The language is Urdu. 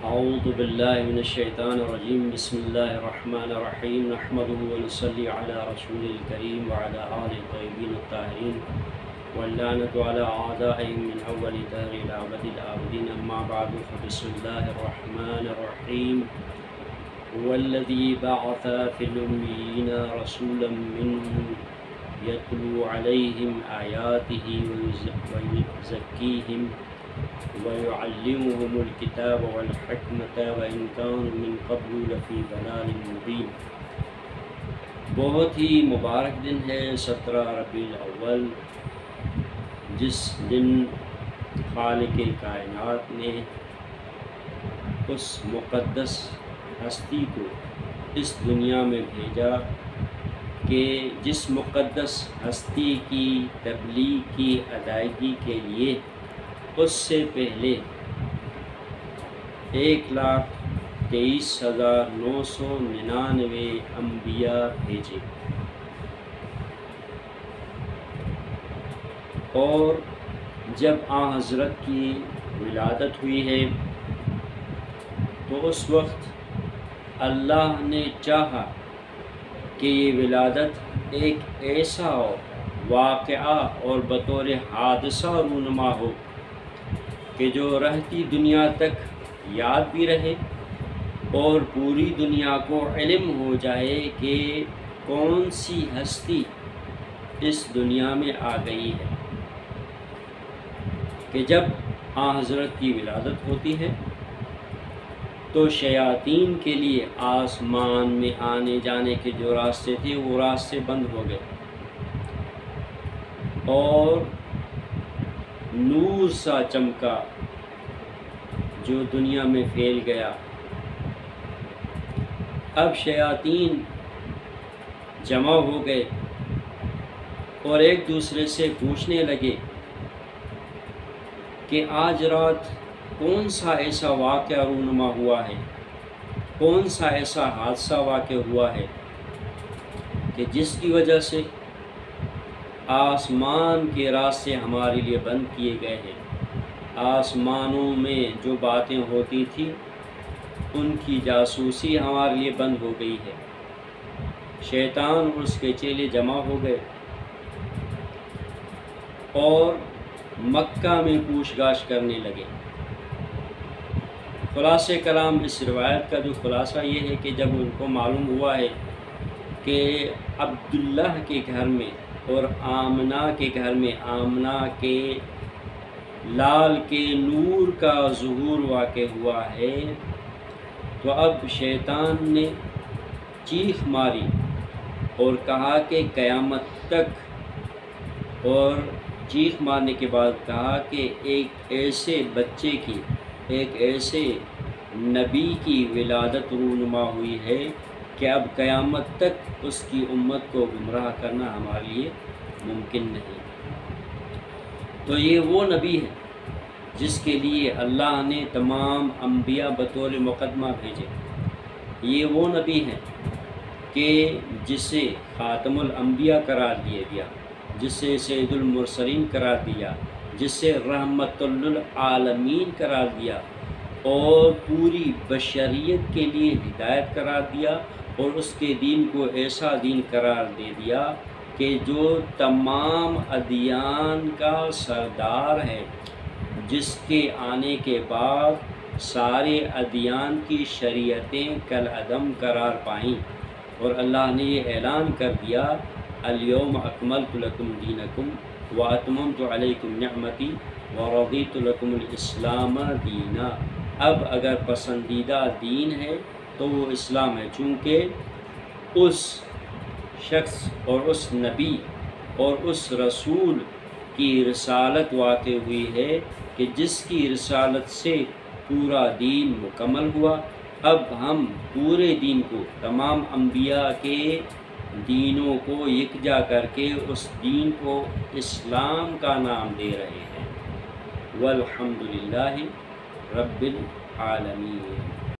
اعوذ باللہ من الشیطان الرجیم بسم اللہ الرحمن الرحیم نحمده ونصلی علی رسول الکریم وعلی آل الطیبین الطاہرین واللعنة علی اعدائهم من اول دهر الى ابد الآبدین اما بعد فبسم اللہ الرحمن الرحیم والذی بعث فی الأمیین رسولا منهم یتلو علیہم آیاته ویزکیہم وَيُعَلِّمُهُمُ الْكِتَابَ وَالْحِكْمَةَ وَإِنْ كَانُوا مِنْ قَبْلُ لَفِي ضَلَالٍ مُبِينٍ۔ بہت ہی مبارک دن ہے 17 ربیع الاول، جس دن خالق کائنات نے اس مقدس ہستی کو اس دنیا میں بھیجا کہ جس مقدس ہستی کی تبلیغ کی ادائیگی کے لیے اس سے پہلے 1,23,999 انبیاء بھیجے، اور جب حضرت کی ولادت ہوئی ہے تو اس وقت اللہ نے چاہا کہ یہ ولادت ایک ایسا واقعہ اور بطور حادثہ رونما ہو کہ جو رہتی دنیا تک یاد بھی رہے اور پوری دنیا کو علم ہو جائے کہ کون سی ہستی اس دنیا میں آ گئی ہے۔ کہ جب حضرت کی ولادت ہوتی ہے تو شیاطین کے لیے آسمان میں آنے جانے کے جو راستے تھے وہ راستے بند ہو گئے، اور نور سا چمکا جو دنیا میں پھیل گیا۔ اب شیاطین جمع ہو گئے اور ایک دوسرے سے پوچھنے لگے کہ آج رات کون سا ایسا واقعہ رونما ہوا ہے، کون سا ایسا حادثہ واقع ہوا ہے کہ جس کی وجہ سے آسمان کے راستے ہمارے لیے بند کیے گئے ہیں، آسمانوں میں جو باتیں ہوتی تھیں ان کی جاسوسی ہمارے لیے بند ہو گئی ہے۔ شیطان اور اس کے چیلے جمع ہو گئے اور مکہ میں پوچھ گاچھ کرنے لگے۔ خلاصہ کلام اس روایت کا جو خلاصہ یہ ہے کہ جب ان کو معلوم ہوا ہے کہ عبداللہ کے گھر میں اور آمنہ کے گھر میں آمنہ کے لال کے نور کا ظہور واقع ہوا ہے، تو اب شیطان نے چیخ ماری اور کہا کہ قیامت تک، اور چیخ مارنے کے بعد کہا کہ ایک ایسے بچے کی، ایک ایسے نبی کی ولادت رونما ہوئی ہے کہ اب قیامت تک اس کی امت کو گمراہ کرنا ہمارے لیے ممکن نہیں۔ تو یہ وہ نبی ہے جس کے لیے اللہ نے تمام انبیاء بطور مقدمہ بھیجے۔ یہ وہ نبی ہے کہ جسے خاتم الانبیاء قرار دیا گیا، جسے سید المرسلین قرار دیا، جسے رحمت للعالمین قرار دیا، اور پوری بشریت کے لیے ہدایت قرار دیا، اور اس کے دین کو ایسا دین قرار دے دیا کہ جو تمام ادیان کا سردار ہے، جس کے آنے کے بعد سارے ادیان کی شریعتیں کالعدم قرار پائیں، اور اللہ نے یہ اعلان کر دیا الیوم اکملت لکم دینکم واتممت علیکم نعمتی ورضیت لکم الاسلام دینا۔ اب اگر پسندیدہ دین ہے تو وہ اسلام ہے، چونکہ اس شخص اور اس نبی اور اس رسول کی رسالت واقع ہوئی ہے کہ جس کی رسالت سے پورا دین مکمل ہوا۔ اب ہم پورے دین کو، تمام انبیاء کے دینوں کو یکجا کر کے اس دین کو اسلام کا نام دے رہے ہیں۔ والحمدللہ رب العالمین۔